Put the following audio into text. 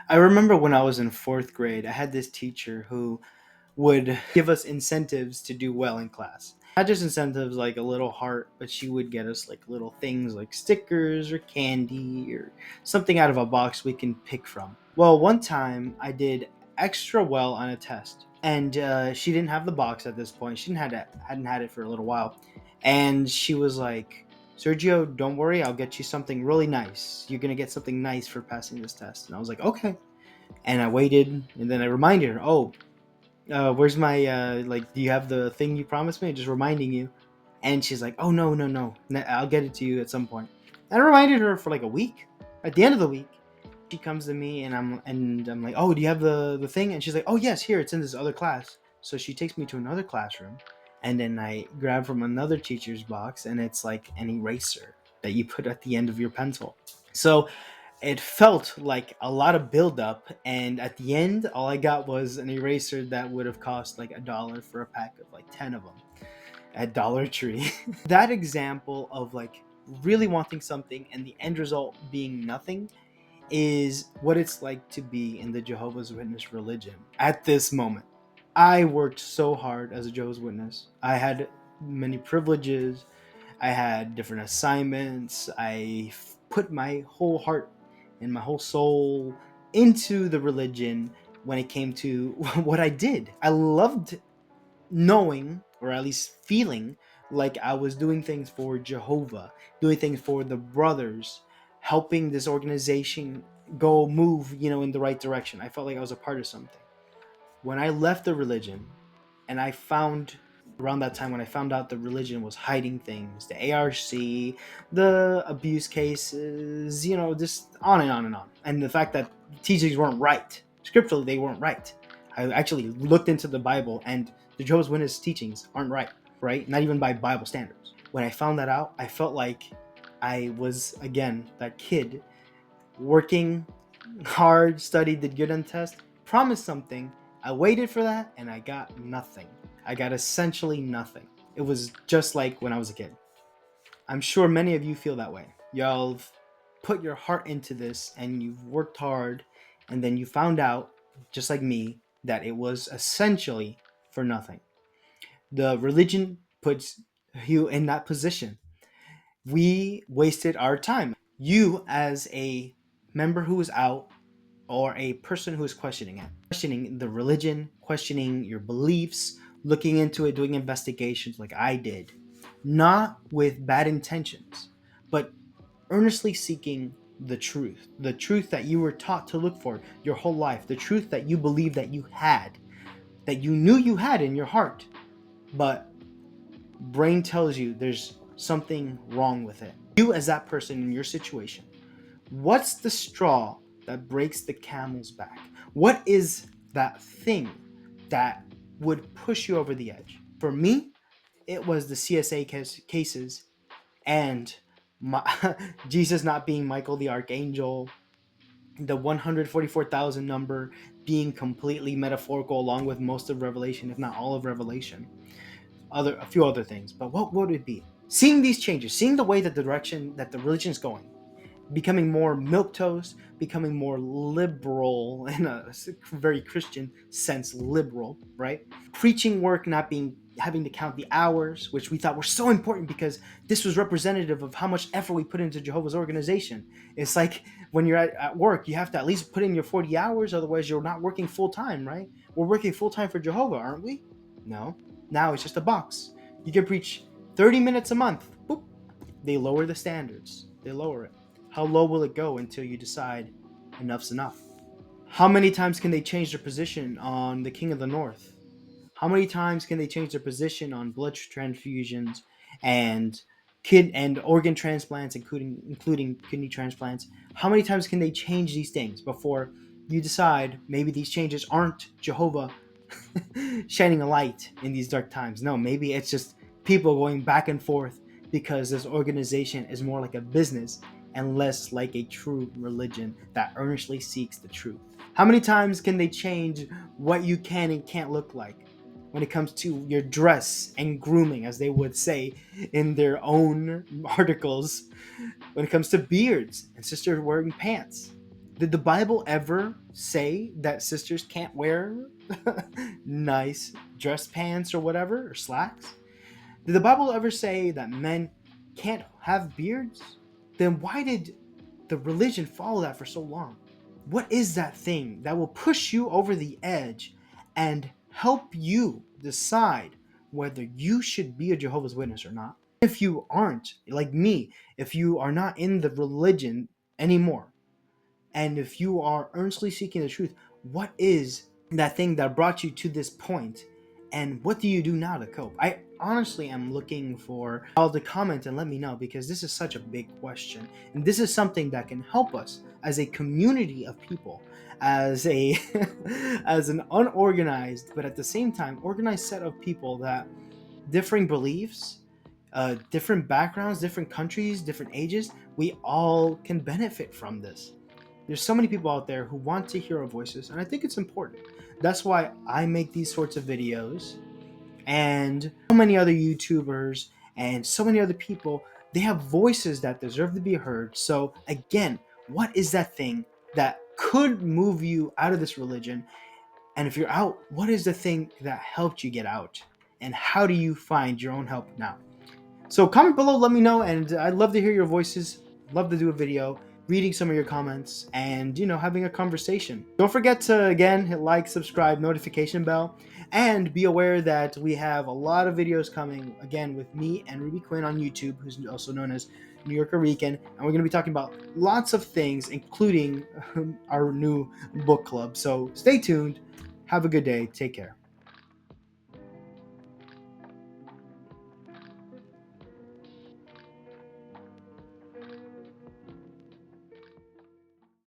I remember when I was in fourth grade, I had this teacher who would give us incentives to do well in class. Not just incentives like a little heart, but she would get us like little things like stickers or candy or something out of a box we can pick from. Well, one time I did extra well on a test, and she didn't have the box at this point. She hadn't had it for a little while, and she was like, "Sergio, don't worry, I'll get you something really nice. You're gonna get something nice for passing this test." And I was like, "Okay." And I waited, and then I reminded her, "Oh, where's my like? Do you have the thing you promised me?" Just reminding you. And she's like, "Oh no, no, no! I'll get it to you at some point." And I reminded her for like a week. At the end of the week, she comes to me, and I'm like, "Oh, do you have the thing?" And she's like, "Oh yes, here. It's in this other class." So she takes me to another classroom, and then I grab from another teacher's box, and it's like an eraser that you put at the end of your pencil. So it felt like a lot of buildup, and at the end, all I got was an eraser that would have cost like $1 for a pack of like 10 of them at Dollar Tree. That example of like really wanting something and the end result being nothing is what it's like to be in the Jehovah's Witness religion at this moment. I worked so hard as a Jehovah's Witness. I had many privileges. I had different assignments. Put my whole heart and my whole soul into the religion when it came to what I did. I loved knowing, or at least feeling, like I was doing things for Jehovah, doing things for the brothers, helping this organization move, in the right direction. I felt like I was a part of something. When I left the religion, and I found around that time when I found out the religion was hiding things, the ARC, the abuse cases, just on and on and on. And the fact that teachings weren't right. Scripturally, they weren't right. I actually looked into the Bible, and the Jehovah's Witness teachings aren't right, right? Not even by Bible standards. When I found that out, I felt like I was, again, that kid working hard, studied, did good on test, promised something. I waited for that, and I got nothing. I got essentially nothing. It was just like when I was a kid. I'm sure many of you feel that way. Y'all have put your heart into this, and you've worked hard, and then you found out, just like me, that it was essentially for nothing. The religion puts you in that position. We wasted our time. You, as a member who is out, or a person who is questioning it, questioning the religion, questioning your beliefs, looking into it, doing investigations like I did, not with bad intentions, but earnestly seeking the truth that you were taught to look for your whole life, the truth that you believed that you had, that you knew you had in your heart, but brain tells you there's something wrong with it. You, as that person in your situation, what's the straw that breaks the camel's back? What is that thing that would push you over the edge? For me, it was the CSA cases and my, Jesus not being Michael the Archangel, the 144,000 number being completely metaphorical along with most of Revelation, if not all of Revelation. A few other things. But what would it be? Seeing these changes, seeing the way that the direction that the religion is going, becoming more milquetoast, becoming more liberal in a very Christian sense, liberal, right? Preaching work not being having to count the hours, which we thought were so important because this was representative of how much effort we put into Jehovah's organization. It's like when you're at work, you have to at least put in your 40 hours, otherwise you're not working full time, right? We're working full time for Jehovah, aren't we? No. Now it's just a box. You can preach 30 minutes a month. Boop. They lower the standards. They lower it. How low will it go until you decide enough's enough? How many times can they change their position on the King of the North? How many times can they change their position on blood transfusions and organ transplants, including kidney transplants? How many times can they change these things before you decide maybe these changes aren't Jehovah shining a light in these dark times? No, maybe it's just people going back and forth because this organization is more like a business and less like a true religion that earnestly seeks the truth. How many times can they change what you can and can't look like when it comes to your dress and grooming, as they would say in their own articles, when it comes to beards and sisters wearing pants? Did the Bible ever say that sisters can't wear nice dress pants or whatever, or slacks? Did the Bible ever say that men can't have beards? Then why did the religion follow that for so long? What is that thing that will push you over the edge and help you decide whether you should be a Jehovah's Witness or not? If you aren't, like me, if you are not in the religion anymore, and if you are earnestly seeking the truth, what is that thing that brought you to this point? And what do you do now to cope? I honestly am looking for all to comment and let me know, because this is such a big question. And this is something that can help us as a community of people, as a as an unorganized but at the same time organized set of people that differing beliefs, different backgrounds, different countries, different ages, we all can benefit from this. There's so many people out there who want to hear our voices, and I think it's important. That's why I make these sorts of videos, and so many other YouTubers and so many other people, they have voices that deserve to be heard. So again, what is that thing that could move you out of this religion? And if you're out, what is the thing that helped you get out? And how do you find your own help now? So comment below, let me know, and I'd love to hear your voices. Love to do a video, reading some of your comments, and having a conversation. Don't forget to again hit like, subscribe, notification bell, and be aware that we have a lot of videos coming again with me and Ruby Quinn on YouTube, who's also known as New Yorker Rican, and we're going to be talking about lots of things, including our new book club. So stay tuned. Have a good day. Take care.